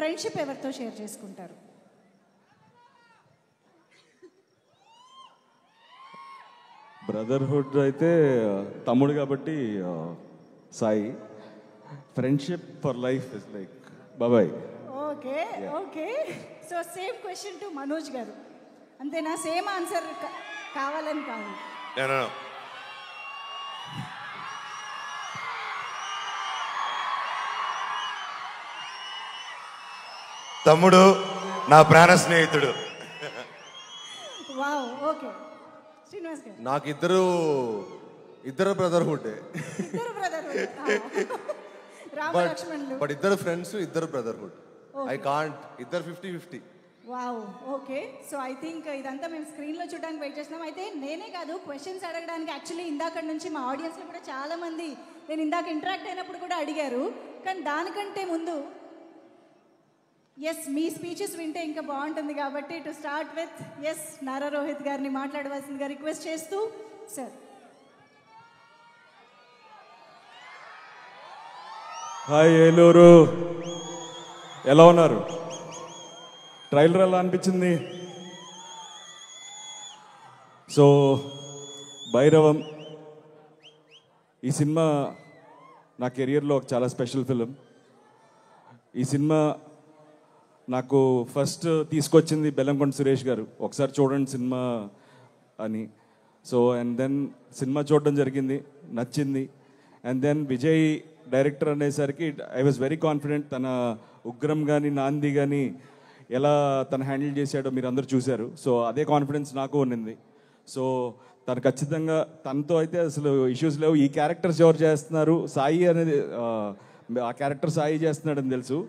Friendship ఎవరితో share చేసుకుంటారు? Brotherhood అయితే తమ్ముడు కాబట్టి Sai. Friendship for life is like బాబాయ్. Okay okay. So same question to Manoj garu, అంతేనా? సేమ్ ఆన్సర్ కావాలని కాదు. తమ్ముడు నా ప్రాణ స్నేహితుడు. వావ్. ఓకే శ్రీనివాస్ గారు. నాకు ఇద్దరు బ్రదర్హుడ్. ఇద్దరు బ్రదర్హుడ్. రామలక్ష్మణులు. బట్ ఇద్దరు ఫ్రెండ్స్, ఇద్దరు బ్రదర్హుడ్. ఐ కాంట్ ఇద్దరు 50-50. Wow. Okay. So I think ఇదంతా మేము స్క్రీన్లో చూడడానికి వెయిట్ చేస్తున్నాం. అయితే నేనే కాదు, క్వశ్చన్స్ అడగడానికి యాక్చువల్లీ ఇందాక నుంచి మా ఆడియన్స్లో కూడా చాలామంది నేను ఇందాక ఇంటరాక్ట్ అయినప్పుడు కూడా అడిగారు. కానీ దానికంటే ముందు ఎస్ మీ స్పీచెస్ వింటే ఇంకా బాగుంటుంది కాబట్టి టు స్టార్ట్ విత్ ఎస్ నారా రోహిత్ గారిని మాట్లాడవలసిందిగా రిక్వెస్ట్ చేస్తూ. సార్. హాయ్ ఏలూరు, ఎలా ఉన్నారు? ట్రైలర్ ఎలా అనిపించింది? సో భైరవం ఈ సినిమా నా కెరియర్లో ఒక చాలా స్పెషల్ ఫిలిం. ఈ సినిమా నాకు ఫస్ట్ తీసుకొచ్చింది బెల్లంకొండ సురేష్ గారు, ఒకసారి చూడండి సినిమా అని. సో అండ్ దెన్ సినిమా చూడడం జరిగింది, నచ్చింది. అండ్ దెన్ విజయ్ డైరెక్టర్ అనేసరికి ఐ వాజ్ వెరీ కాన్ఫిడెంట్. తన ఉగ్రం కానీ నాంది కానీ ఎలా తను హ్యాండిల్ చేశాడో మీరు అందరూ చూశారు. సో అదే కాన్ఫిడెన్స్ నాకు ఉన్నింది. సో తను ఖచ్చితంగా తనతో అయితే అసలు ఇష్యూస్ లేవు. ఈ క్యారెక్టర్స్ ఎవరు చేస్తున్నారు, సాయి అనేది ఆ క్యారెక్టర్ సాయి చేస్తున్నాడని తెలుసు.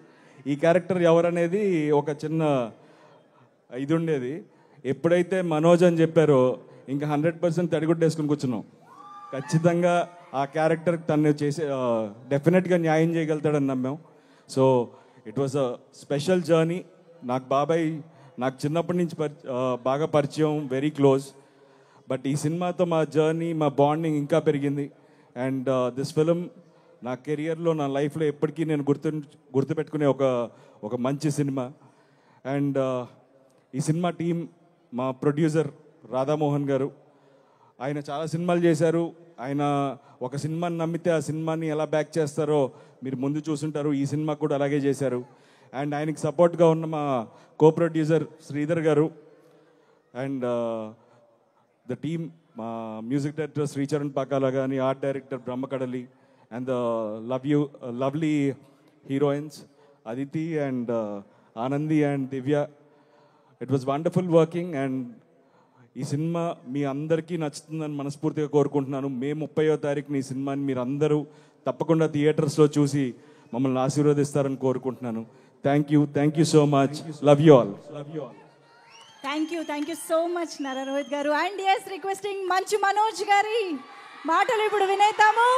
ఈ క్యారెక్టర్ ఎవరనేది ఒక చిన్న ఇది ఉండేది. ఎప్పుడైతే మనోజ్ అని చెప్పారో ఇంకా 100% తడిగుడ్డేసుకుని కూర్చున్నాం. ఖచ్చితంగా ఆ క్యారెక్టర్ తను చేసే డెఫినెట్గా న్యాయం చేయగలుగుతాడని నమ్మాం. So it was a special journey. నాకు బాబాయ్ నాకు చిన్నప్పటి నుంచి బాగా పరిచయం, వెరీ క్లోజ్. బట్ ఈ సినిమాతో మా జర్నీ, మా బాండింగ్ ఇంకా పెరిగింది. అండ్ దిస్ ఫిలిం నా కెరియర్లో, నా లైఫ్లో ఎప్పటికీ నేను గుర్తుపెట్టుకునే ఒక మంచి సినిమా. అండ్ ఈ సినిమా టీం, మా ప్రొడ్యూసర్ రాధామోహన్ గారు, ఆయన చాలా సినిమాలు చేశారు. ఆయన ఒక సినిమాని నమ్మితే ఆ సినిమాని ఎలా బ్యాక్ చేస్తారో మీరు ముందు చూసుంటారు. ఈ సినిమా కూడా అలాగే చేశారు. అండ్ ఆయనకి సపోర్ట్గా ఉన్న మా కో ప్రొడ్యూసర్ శ్రీధర్ గారు అండ్ ద టీమ్, మా మ్యూజిక్ డైరెక్టర్ శ్రీచరణ్ పాకాల కానీ, art director Brahmakadali, and the lovely heroines Aditi and Anandi and Divya. It was wonderful working. And ఈ సినిమా మీ అందరికీ నచ్చుతుందని మనస్ఫూర్తిగా కోరుకుంటున్నాను. మే 30వ తారీఖున ఈ సినిమాని మీరు అందరూ తప్పకుండా థియేటర్స్లో చూసి మమ్మల్ని ఆశీర్వదిస్తారని కోరుకుంటున్నాను. Thank you so much. Love you all. Thank you so much Nara Rohit garu. And yes requesting Manchu Manoj గారి మాటలు ఇప్పుడు వినేద్దాము.